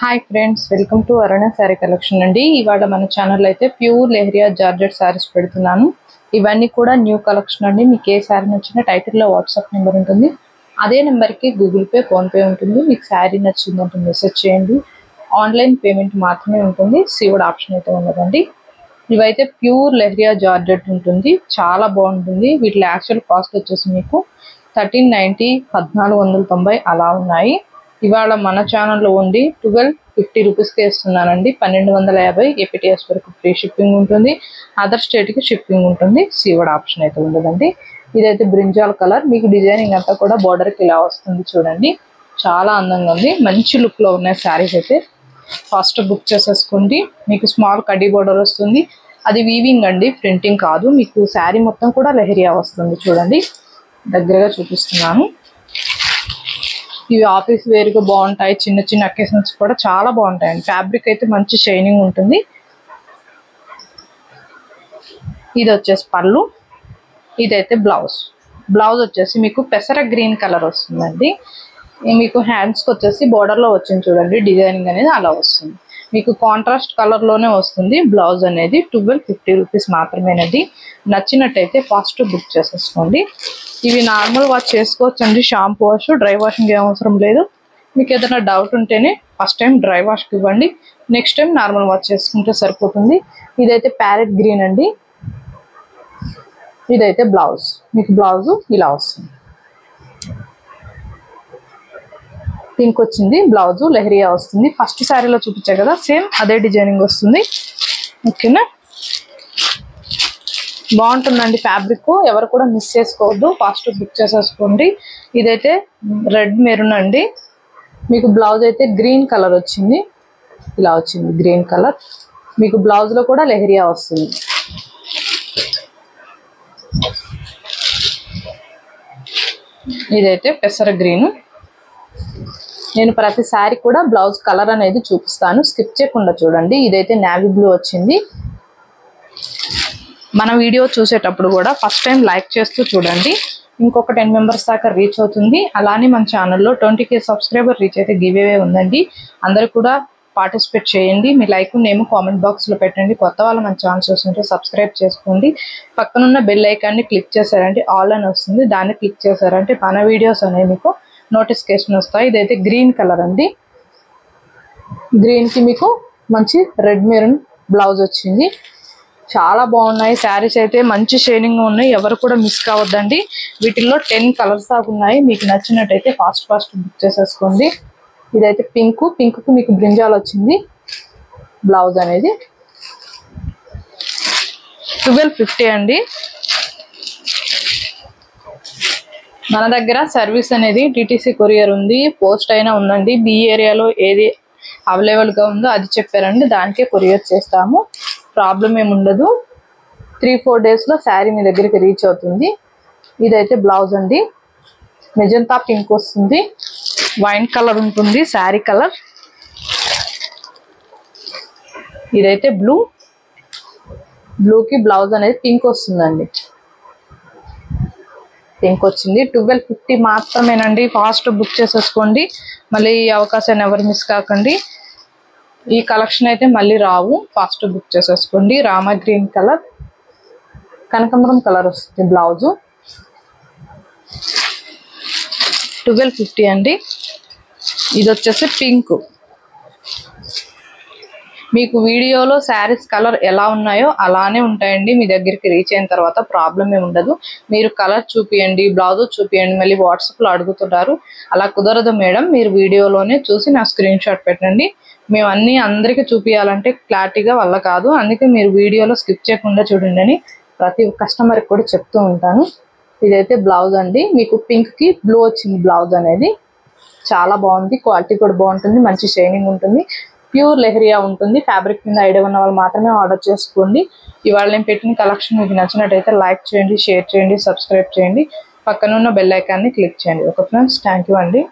Hi friends, welcome to Aruna sari collection అండి. ఇవాళ మన ఛానల్ అయితే ప్యూర్ లెహరియా జార్జెట్ శారీస్ పెడుతున్నాను. ఇవన్నీ కూడా న్యూ కలెక్షన్ అండి. మీకు ఏ శారీ నచ్చినా టైటిల్లో వాట్సాప్ నెంబర్ ఉంటుంది. అదే నెంబర్కి గూగుల్ పే, ఫోన్పే ఉంటుంది. మీకు శారీ నచ్చిందంటే మెసేజ్ చేయండి. ఆన్లైన్ పేమెంట్ మాత్రమే ఉంటుంది, సీవుడ్ ఆప్షన్ అయితే ఉండదండి. ఇవైతే ప్యూర్ లెహరియా జార్జెట్ ఉంటుంది, చాలా బాగుంటుంది. వీటి యాక్చువల్ కాస్ట్ వచ్చేసి మీకు 1390 1490 అలా ఉన్నాయి. ఇవాళ మన ఛానల్లో ఉండి 1250 రూపీస్కి ఇస్తున్నానండి. 1250 ఏపీటీఎస్ వరకు ఫ్రీ షిప్పింగ్ ఉంటుంది. అదర్ స్టేట్కి షిప్పింగ్ ఉంటుంది, సీవర్డ్ ఆప్షన్ అయితే ఉండదండి. ఇదైతే బ్రింజాల్ కలర్, మీకు డిజైనింగ్ అంతా కూడా బార్డర్కి ఇలా వస్తుంది చూడండి. చాలా అందంగా ఉంది, మంచి లుక్లో ఉన్నాయి శారీస్ అయితే. ఫాస్ట్ బుక్ చేసేసుకోండి. మీకు స్మాల్ కడ్డీ బార్డర్ వస్తుంది, అది వీవింగ్ అండి, ప్రింటింగ్ కాదు. మీకు శారీ మొత్తం కూడా లెహరియా వస్తుంది చూడండి. దగ్గరగా చూపిస్తున్నాను. ఇవి ఆఫీస్ వేర్గా బాగుంటాయి, చిన్న చిన్న అకేషన్స్ కూడా చాలా బాగుంటాయండి. ఫ్యాబ్రిక్ అయితే మంచి షైనింగ్ ఉంటుంది. ఇది వచ్చేసి పళ్ళు, ఇదైతే బ్లౌజ్. బ్లౌజ్ వచ్చేసి మీకు పెసర గ్రీన్ కలర్ వస్తుందండి. మీకు హ్యాండ్స్కి వచ్చేసి బోర్డర్లో వచ్చింది చూడండి, డిజైనింగ్ అనేది అలా వస్తుంది. మీకు కాంట్రాస్ట్ కలర్లోనే వస్తుంది బ్లౌజ్ అనేది. 1250 రూపీస్ మాత్రమేనండి. నచ్చినట్టయితే ఫాస్ట్ బుక్ చేసేసుకోండి. ఇవి నార్మల్ వాష్ చేసుకోవచ్చండి, షాంపూ వాష్, డ్రై వాషింగ్ ఏం అవసరం లేదు. మీకు ఏదైనా డౌట్ ఉంటేనే ఫస్ట్ టైం డ్రై వాష్కి ఇవ్వండి, నెక్స్ట్ టైం నార్మల్ వాష్ చేసుకుంటే సరిపోతుంది. ఇదైతే ప్యారెట్ గ్రీన్ అండి. ఇదైతే బ్లౌజ్, మీకు బ్లౌజ్ ఇలా వస్తుంది. పింక్ వచ్చింది, బ్లౌజ్ లెహరియా వస్తుంది. ఫస్ట్ శారీలో చూపించా కదా, సేమ్ అదే డిజైనింగ్ వస్తుంది. ఓకేనా, బాగుంటుందండి ఫ్యాబ్రిక్, ఎవరు కూడా మిస్ చేసుకోవద్దు, ఫాస్ట్ బుక్ చేసేసుకోండి. ఇదైతే రెడ్ మెరూన్ అండి. మీకు బ్లౌజ్ అయితే గ్రీన్ కలర్ వచ్చింది, ఇలా వచ్చింది గ్రీన్ కలర్. మీకు బ్లౌజ్లో కూడా లెహరియా వస్తుంది. ఇదైతే పెసర గ్రీన్. నేను ప్రతి శారీ కూడా బ్లౌజ్ కలర్ అనేది చూపిస్తాను, స్కిప్ చేయకుండా చూడండి. ఇదైతే నేవీ బ్లూ వచ్చింది. మన వీడియో చూసేటప్పుడు కూడా ఫస్ట్ టైం లైక్ చేస్తూ చూడండి, ఇంకొక 10 మెంబర్స్ దాకా రీచ్ అవుతుంది. అలానే మన ఛానల్లో 20K సబ్స్క్రైబర్ రీచ్ అయితే గివ్ అవే ఉందండి. అందరూ కూడా పార్టిసిపేట్ చేయండి. మీ లైక్ నేమ్ కామెంట్ బాక్స్లో పెట్టండి. కొత్త వాళ్ళు మన ఛానల్ చూస్తుంటే సబ్స్క్రైబ్ చేసుకోండి. పక్కనున్న బెల్ ఐకాన్ని క్లిక్ చేశారంటే ఆల్ అని వస్తుంది, దాన్ని క్లిక్ చేశారంటే మన వీడియోస్ అనేవి మీకు నోటిఫికేషన్ వస్తాయి. ఇదైతే గ్రీన్ కలర్ అండి. గ్రీన్కి మీకు మంచి రెడ్ మెరూన్ బ్లౌజ్ వచ్చింది. చాలా బాగున్నాయి శారీస్ అయితే, మంచి షైనింగ్ ఉన్నాయి, ఎవరు కూడా మిస్ కావద్దండి. వీటిల్లో 10 కలర్స్ దాకా ఉన్నాయి. మీకు నచ్చినట్టయితే ఫాస్ట్ బుక్ చేసేసుకోండి. ఇదైతే పింక్, పింక్కి మీకు బ్రింజాల్ వచ్చింది. బ్లౌజ్ అనేది 1250 అండి. మన దగ్గర సర్వీస్ అనేది DTC కొరియర్ ఉంది, పోస్ట్ అయినా ఉందండి. మీ ఏరియాలో ఏది అవైలబుల్గా ఉందో అది చెప్పారండి, దానికే కొరియర్ చేస్తాము. ప్రాబ్లం ఏమి ఉండదు. 3-4 డేస్లో శారీ మీ దగ్గరికి రీచ్ అవుతుంది. ఇదైతే బ్లౌజ్ అండి, మెజంతా పింక్ వస్తుంది, వైన్ కలర్ ఉంటుంది శారీ కలర్. ఇదైతే బ్లూ, బ్లూకి బ్లౌజ్ అనేది పింక్ వస్తుందండి. పింక్ వచ్చింది. 1250 మాత్రమేనండి. ఫాస్ట్ బుక్ చేసేసుకోండి, మళ్ళీ ఈ అవకాశాన్ని ఎవరు మిస్ కాకండి. ఈ కలెక్షన్ అయితే మళ్ళీ రావు, ఫాస్ట్ బుక్ చేసేసుకోండి. రామా గ్రీన్ కలర్, కనకాంబరం కలర్ వస్తుంది బ్లౌజు. 1250 అండి. ఇది వచ్చేసి పింక్. మీకు వీడియోలో శారీస్ కలర్ ఎలా ఉన్నాయో అలానే ఉంటాయండి. మీ దగ్గరికి రీచ్ అయిన తర్వాత ప్రాబ్లం ఏమి ఉండదు. మీరు కలర్ చూపియండి, బ్లౌజ్ చూపియండి, మళ్ళీ వాట్సాప్లో అడుగుతుంటారు. అలా కుదరదు మేడం, మీరు వీడియోలోనే చూసి నా స్క్రీన్ షాట్ పెట్టండి. మేము అన్నీ అందరికీ చూపించాలంటే క్లారిటీగా వల్ల కాదు, అందుకే మీరు వీడియోలో స్కిప్ చేయకుండా చూడండి అని ప్రతి కస్టమర్కి కూడా చెప్తూ ఉంటాను. ఇదైతే బ్లౌజ్ అండి. మీకు పింక్కి బ్లూ వచ్చింది బ్లౌజ్ అనేది. చాలా బాగుంది, క్వాలిటీ కూడా బాగుంటుంది, మంచి షైనింగ్ ఉంటుంది, ప్యూర్ లెహరియా ఉంటుంది. ఫ్యాబ్రిక్ మీద ఐడియా ఉన్న వాళ్ళు మాత్రమే ఆర్డర్ చేసుకోండి. ఇవాళ నేను పెట్టిన కలెక్షన్ మీకు నచ్చినట్టయితే లైక్ చేయండి, షేర్ చేయండి, సబ్స్క్రైబ్ చేయండి, పక్కన ఉన్న బెల్ ఐకాన్ని క్లిక్ చేయండి. ఓకే ఫ్రెండ్స్, థ్యాంక్ యూ అండి.